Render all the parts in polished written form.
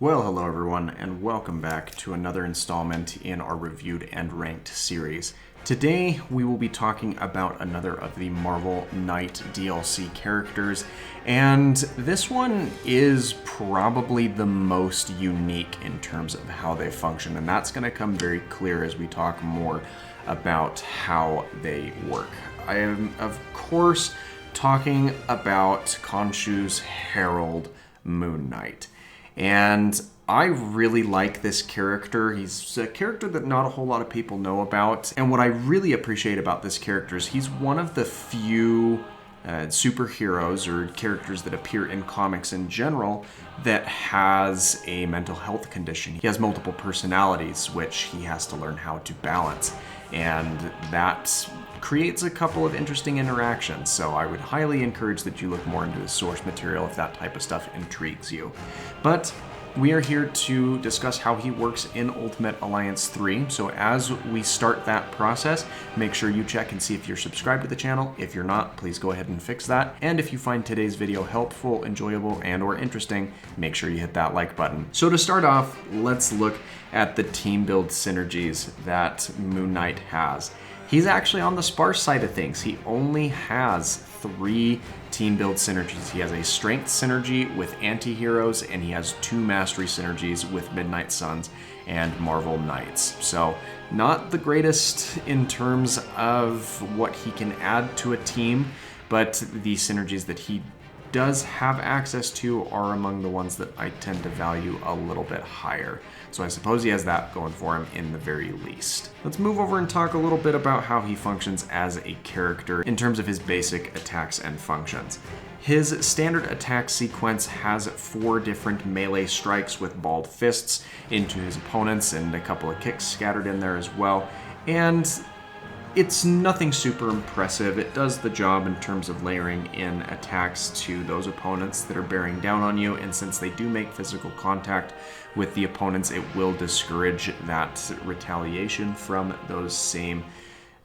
Well, hello everyone, and welcome back to another installment in our Reviewed and Ranked series. Today, we will be talking about another of the Marvel Knight DLC characters, and this one is probably the most unique in terms of how they function, and that's going to come very clear as we talk more about how they work. I am, of course, talking about Khonshu's Herald Moon Knight. And I really like this character. He's a character that not a whole lot of people know about. And what I really appreciate about this character is he's one of the few superheroes or characters that appear in comics in general that has a mental health condition. He has multiple personalities, which he has to learn how to balance. And that creates a couple of interesting interactions, so I would highly encourage that you look more into the source material if that type of stuff intrigues you. But we are here to discuss how he works in Ultimate Alliance 3, so as we start that process, make sure you check and see if you're subscribed to the channel. If you're not, please go ahead and fix that. And if you find today's video helpful, enjoyable, and or interesting, make sure you hit that like button. So to start off, let's look at the team build synergies that Moon Knight has. He's actually on the sparse side of things. He only has 3 team build synergies. He has a strength synergy with anti-heroes, and he has 2 mastery synergies with Midnight Suns and Marvel Knights. So not the greatest in terms of what he can add to a team, but the synergies that he does have access to are among the ones that I tend to value a little bit higher. So I suppose he has that going for him in the very least. Let's move over and talk a little bit about how he functions as a character in terms of his basic attacks and functions. His standard attack sequence has 4 different melee strikes with balled fists into his opponents and a couple of kicks scattered in there as well. And it's nothing super impressive. It does the job in terms of layering in attacks to those opponents that are bearing down on you, and since they do make physical contact with the opponents, it will discourage that retaliation from those same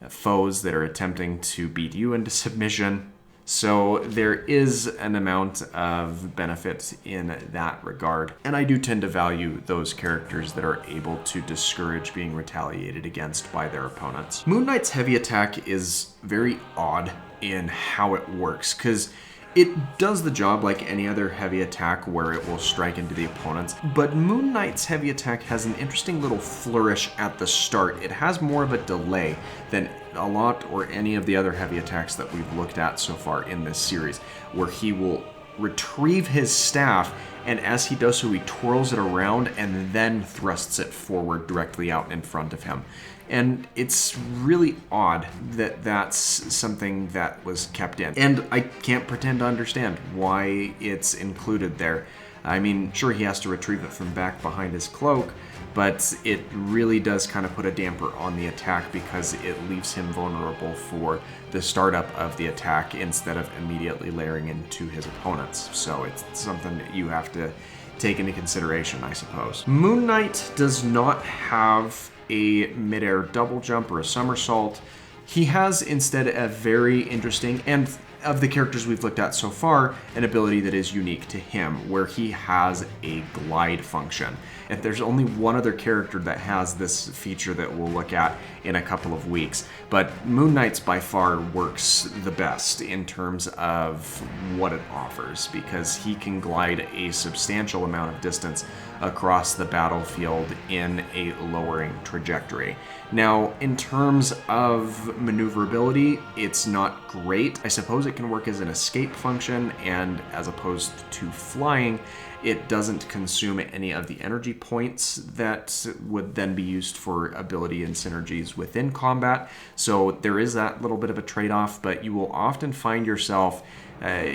foes that are attempting to beat you into submission. So there is an amount of benefit in that regard, and I do tend to value those characters that are able to discourage being retaliated against by their opponents. Moon Knight's heavy attack is very odd in how it works, because it does the job like any other heavy attack where it will strike into the opponents, but Moon Knight's heavy attack has an interesting little flourish at the start. It has more of a delay than a lot or any of the other heavy attacks that we've looked at so far in this series, where he will retrieve his staff, and as he does so, he twirls it around and then thrusts it forward directly out in front of him. And it's really odd that that's something that was kept in. And I can't pretend to understand why it's included there. I mean, sure, he has to retrieve it from back behind his cloak, but it really does kind of put a damper on the attack because it leaves him vulnerable for the startup of the attack instead of immediately layering into his opponents. So it's something that you have to take into consideration, I suppose. Moon Knight does not have a midair double jump or a somersault. He has instead a very interesting, and of the characters we've looked at so far, an ability that is unique to him, where he has a glide function. And there's only one other character that has this feature that we'll look at in a couple of weeks. But Moon Knight's by far works the best in terms of what it offers, because he can glide a substantial amount of distance across the battlefield in a lowering trajectory. Now, in terms of maneuverability, it's not great. I suppose it can work as an escape function, and as opposed to flying, it doesn't consume any of the energy points that would then be used for ability and synergies within combat. So there is that little bit of a trade-off, but you will often find yourself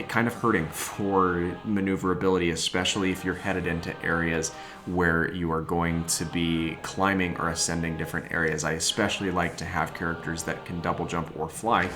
kind of hurting for maneuverability, especially if you're headed into areas where you are going to be climbing or ascending different areas. I especially like to have characters that can double jump or fly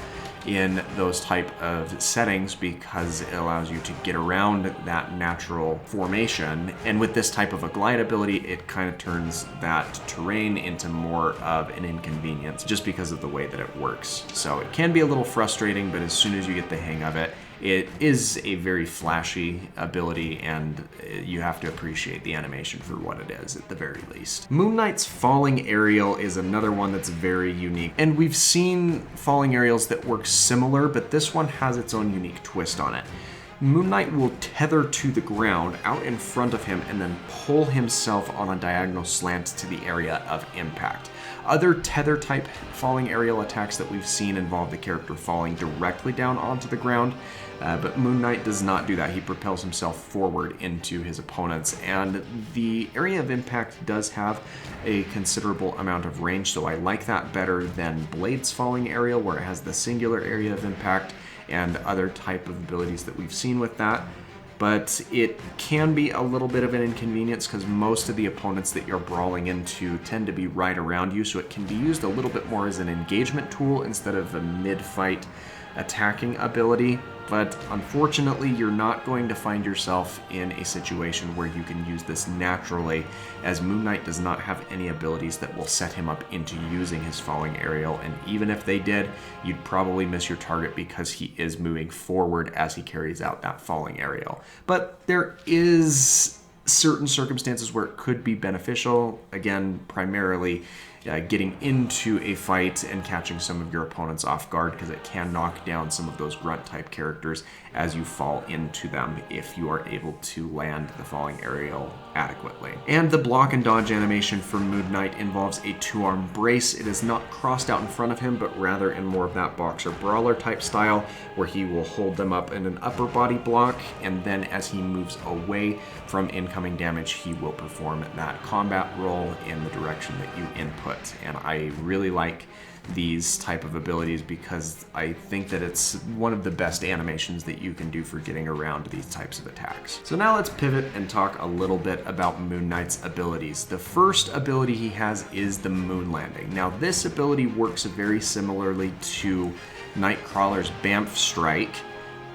in those type of settings because it allows you to get around that natural formation. And with this type of a glide ability, it kind of turns that terrain into more of an inconvenience just because of the way that it works. So it can be a little frustrating, but as soon as you get the hang of it, it is a very flashy ability, and you have to appreciate the animation for what it is at the very least. Moon Knight's Falling Aerial is another one that's very unique, and we've seen Falling Aerials that work similar, but this one has its own unique twist on it. Moon Knight will tether to the ground out in front of him and then pull himself on a diagonal slant to the area of impact. Other tether type falling aerial attacks that we've seen involve the character falling directly down onto the ground, but Moon Knight does not do that. He propels himself forward into his opponents, and the area of impact does have a considerable amount of range, so I like that better than Blade's Falling Aerial, where it has the singular area of impact and other type of abilities that we've seen with that. But it can be a little bit of an inconvenience because most of the opponents that you're brawling into tend to be right around you, so it can be used a little bit more as an engagement tool instead of a mid-fight attacking ability. But unfortunately, you're not going to find yourself in a situation where you can use this naturally, as Moon Knight does not have any abilities that will set him up into using his Falling Aerial, and even if they did, you'd probably miss your target because he is moving forward as he carries out that Falling Aerial. But there is certain circumstances where it could be beneficial, again, primarily getting into a fight and catching some of your opponents off guard, because it can knock down some of those grunt type characters as you fall into them if you are able to land the Falling Aerial adequately. And the block and dodge animation for Moon Knight involves a 2-arm brace. It is not crossed out in front of him, but rather in more of that boxer brawler type style, where he will hold them up in an upper body block, and then as he moves away from incoming damage, he will perform that combat roll in the direction that you input. And I really like these type of abilities because I think that it's one of the best animations that you can do for getting around these types of attacks. So now let's pivot and talk a little bit about Moon Knight's abilities. The first ability he has is the Moon Landing. Now this ability works very similarly to Nightcrawler's Bamf Strike,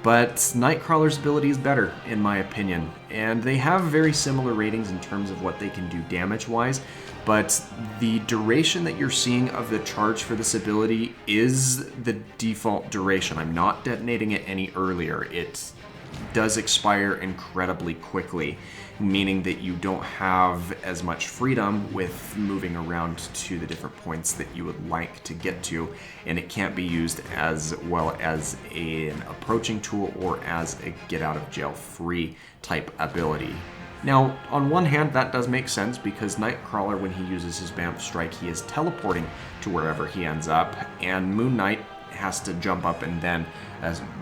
but Nightcrawler's ability is better, in my opinion. And they have very similar ratings in terms of what they can do damage-wise, but the duration that you're seeing of the charge for this ability is the default duration. I'm not detonating it any earlier. It does expire incredibly quickly, meaning that you don't have as much freedom with moving around to the different points that you would like to get to, and it can't be used as well as an approaching tool or as a get out of jail free type ability. Now, on one hand, that does make sense because Nightcrawler, when he uses his Bamf Strike, he is teleporting to wherever he ends up, and Moon Knight has to jump up and then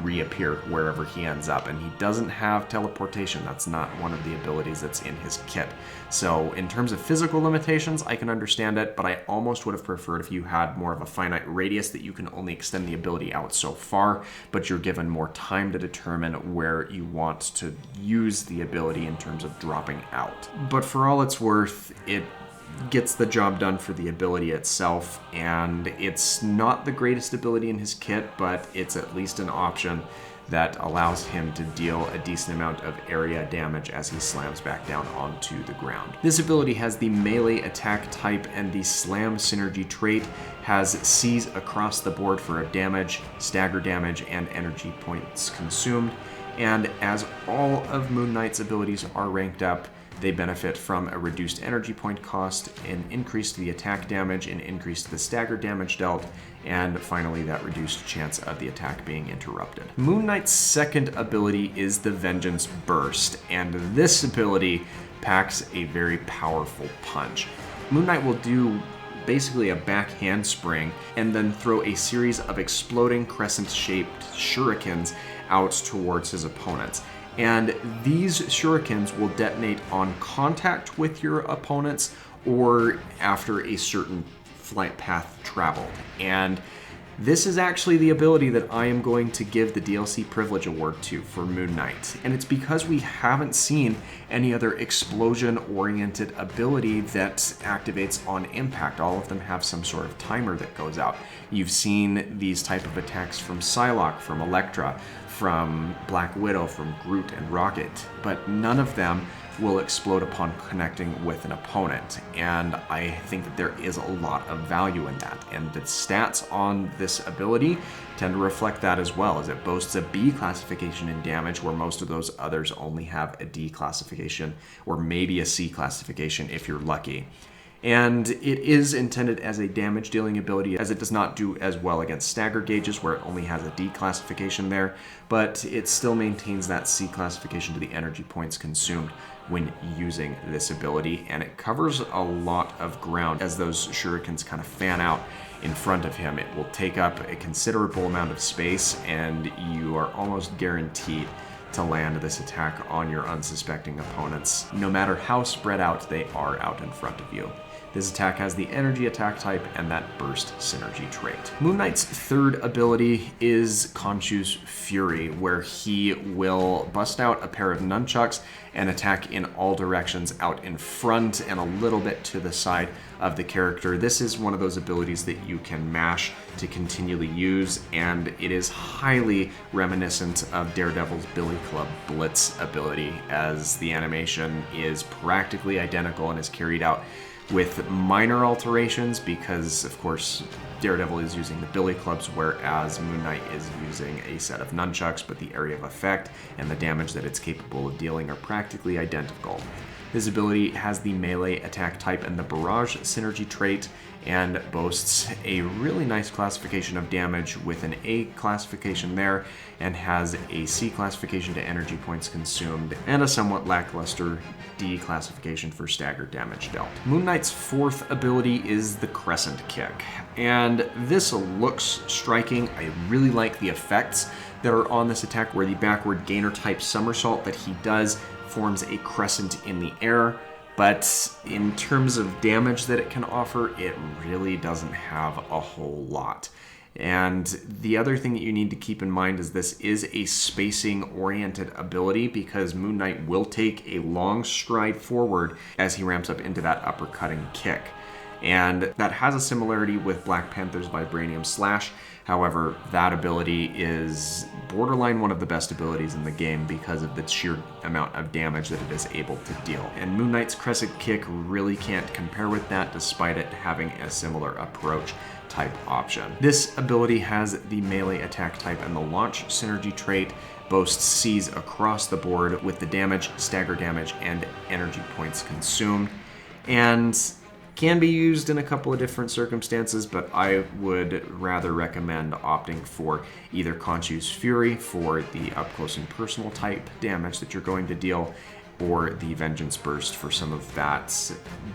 reappear wherever he ends up, and he doesn't have teleportation. That's not one of the abilities that's in his kit. So in terms of physical limitations, I can understand it, but I almost would have preferred if you had more of a finite radius that you can only extend the ability out so far, but you're given more time to determine where you want to use the ability in terms of dropping out. But for all it's worth, it gets the job done for the ability itself, and it's not the greatest ability in his kit, but it's at least an option that allows him to deal a decent amount of area damage as he slams back down onto the ground. This ability has the melee attack type, and the slam synergy trait has C's across the board for damage, stagger damage, and energy points consumed. And as all of Moon Knight's abilities are ranked up, they benefit from a reduced energy point cost, an increase to the attack damage, an increase to the stagger damage dealt, and finally that reduced chance of the attack being interrupted. Moon Knight's second ability is the Vengeance Burst, and this ability packs a very powerful punch. Moon Knight will do basically a back handspring and then throw a series of exploding crescent-shaped shurikens out towards his opponents. And these shurikens will detonate on contact with your opponents or after a certain flight path traveled. And this is actually the ability that I am going to give the DLC Privilege Award to for Moon Knight. And it's because we haven't seen any other explosion-oriented ability that activates on impact. All of them have some sort of timer that goes out. You've seen these type of attacks from Psylocke, from Elektra, from Black Widow, from Groot and Rocket, but none of them will explode upon connecting with an opponent. And I think that there is a lot of value in that. And the stats on this ability tend to reflect that as well, as it boasts a B classification in damage, where most of those others only have a D classification, or maybe a C classification if you're lucky. And it is intended as a damage dealing ability, as it does not do as well against stagger gauges, where it only has a D classification there, but it still maintains that C classification to the energy points consumed when using this ability, and it covers a lot of ground as those shurikens kind of fan out in front of him. It will take up a considerable amount of space, and you are almost guaranteed to land this attack on your unsuspecting opponents, no matter how spread out they are out in front of you. This attack has the energy attack type and that burst synergy trait. Moon Knight's third ability is Khonshu's Fury, where he will bust out a pair of nunchucks and attack in all directions out in front and a little bit to the side of the character. This is one of those abilities that you can mash to continually use, and it is highly reminiscent of Daredevil's Billy Club Blitz ability, as the animation is practically identical and is carried out with minor alterations, because of course Daredevil is using the billy clubs, whereas Moon Knight is using a set of nunchucks, but the area of effect and the damage that it's capable of dealing are practically identical. This ability has the melee attack type and the barrage synergy trait, and boasts a really nice classification of damage with an A classification there, and has a C classification to energy points consumed, and a somewhat lackluster D classification for staggered damage dealt. Moon Knight's fourth ability is the Crescent Kick, and this looks striking. I really like the effects that are on this attack, where the backward gainer type somersault that he does forms a crescent in the air, but in terms of damage that it can offer, it really doesn't have a whole lot. And the other thing that you need to keep in mind is this is a spacing-oriented ability, because Moon Knight will take a long stride forward as he ramps up into that uppercutting kick. And that has a similarity with Black Panther's Vibranium Slash. However, that ability is borderline one of the best abilities in the game because of the sheer amount of damage that it is able to deal. And Moon Knight's Crescent Kick really can't compare with that, despite it having a similar approach type option. This ability has the melee attack type and the launch synergy trait, boasts C's across the board with the damage, stagger damage, and energy points consumed, and can be used in a couple of different circumstances, but I would rather recommend opting for either Khonshu's Fury for the up close and personal type damage that you're going to deal, or the Vengeance Burst for some of that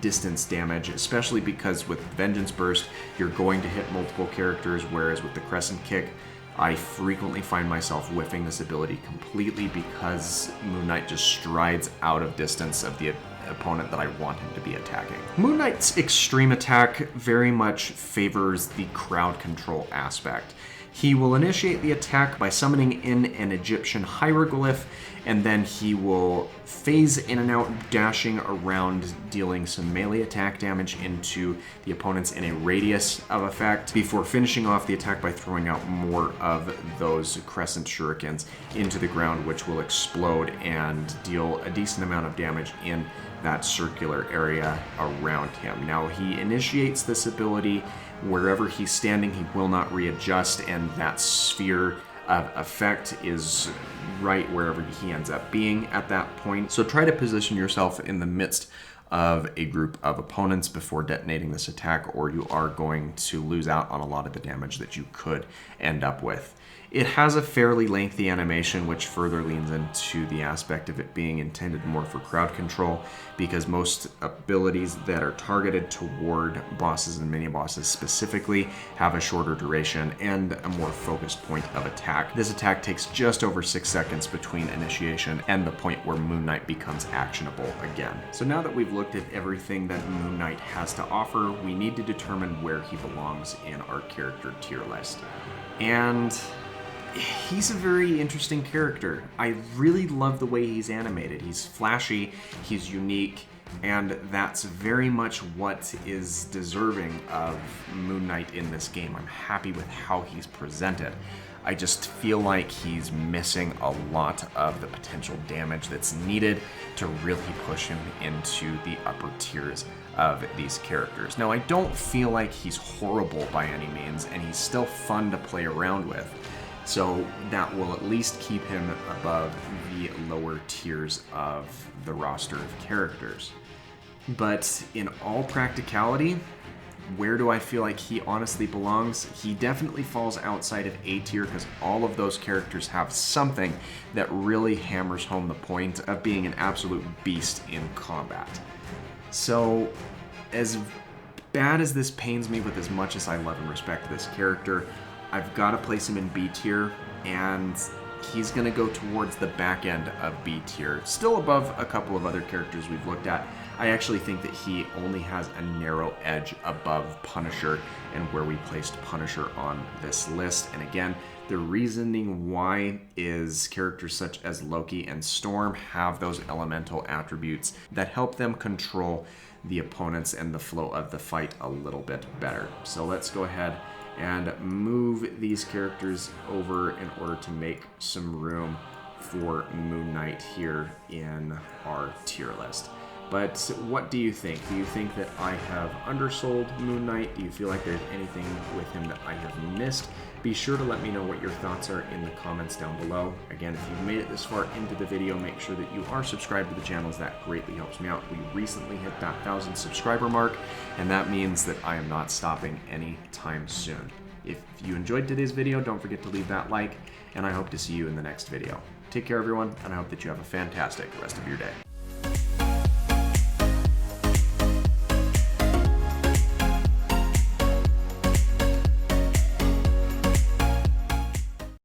distance damage, especially because with Vengeance Burst, you're going to hit multiple characters, whereas with the Crescent Kick, I frequently find myself whiffing this ability completely because Moon Knight just strides out of distance of the opponent that I want him to be attacking. Moon Knight's extreme attack very much favors the crowd control aspect. He will initiate the attack by summoning in an Egyptian hieroglyph, and then he will phase in and out, dashing around, dealing some melee attack damage into the opponents in a radius of effect, before finishing off the attack by throwing out more of those crescent shurikens into the ground, which will explode and deal a decent amount of damage in that circular area around him. Now, he initiates this ability wherever he's standing. He will not readjust, and that sphere of effect is right wherever he ends up being at that point. So try to position yourself in the midst of a group of opponents before detonating this attack, or you are going to lose out on a lot of the damage that you could end up with. It has a fairly lengthy animation, which further leans into the aspect of it being intended more for crowd control, because most abilities that are targeted toward bosses and mini-bosses specifically have a shorter duration and a more focused point of attack. This attack takes just over 6 seconds between initiation and the point where Moon Knight becomes actionable again. So now that we've looked at everything that Moon Knight has to offer, we need to determine where he belongs in our character tier list. And he's a very interesting character. I really love the way he's animated. He's flashy, he's unique, and that's very much what is deserving of Moon Knight in this game. I'm happy with how he's presented. I just feel like he's missing a lot of the potential damage that's needed to really push him into the upper tiers of these characters. Now, I don't feel like he's horrible by any means, and he's still fun to play around with. So that will at least keep him above the lower tiers of the roster of characters. But in all practicality, where do I feel like he honestly belongs? He definitely falls outside of A tier because all of those characters have something that really hammers home the point of being an absolute beast in combat. So, as bad as this pains me, with as much as I love and respect this character, I've got to place him in B tier, and he's going to go towards the back end of B tier. Still above a couple of other characters we've looked at. I actually think that he only has a narrow edge above Punisher and where we placed Punisher on this list. And again, the reasoning why is characters such as Loki and Storm have those elemental attributes that help them control the opponents and the flow of the fight a little bit better. So let's go ahead and move these characters over in order to make some room for Moon Knight here in our tier list. But what do you think? Do you think that I have undersold Moon Knight? Do you feel like there's anything with him that I have missed? Be sure to let me know what your thoughts are in the comments down below. Again, if you've made it this far into the video, make sure that you are subscribed to the channel, as that greatly helps me out. We recently hit that 1,000 subscriber mark, and that means that I am not stopping anytime soon. If you enjoyed today's video, don't forget to leave that like, and I hope to see you in the next video. Take care, everyone, and I hope that you have a fantastic rest of your day.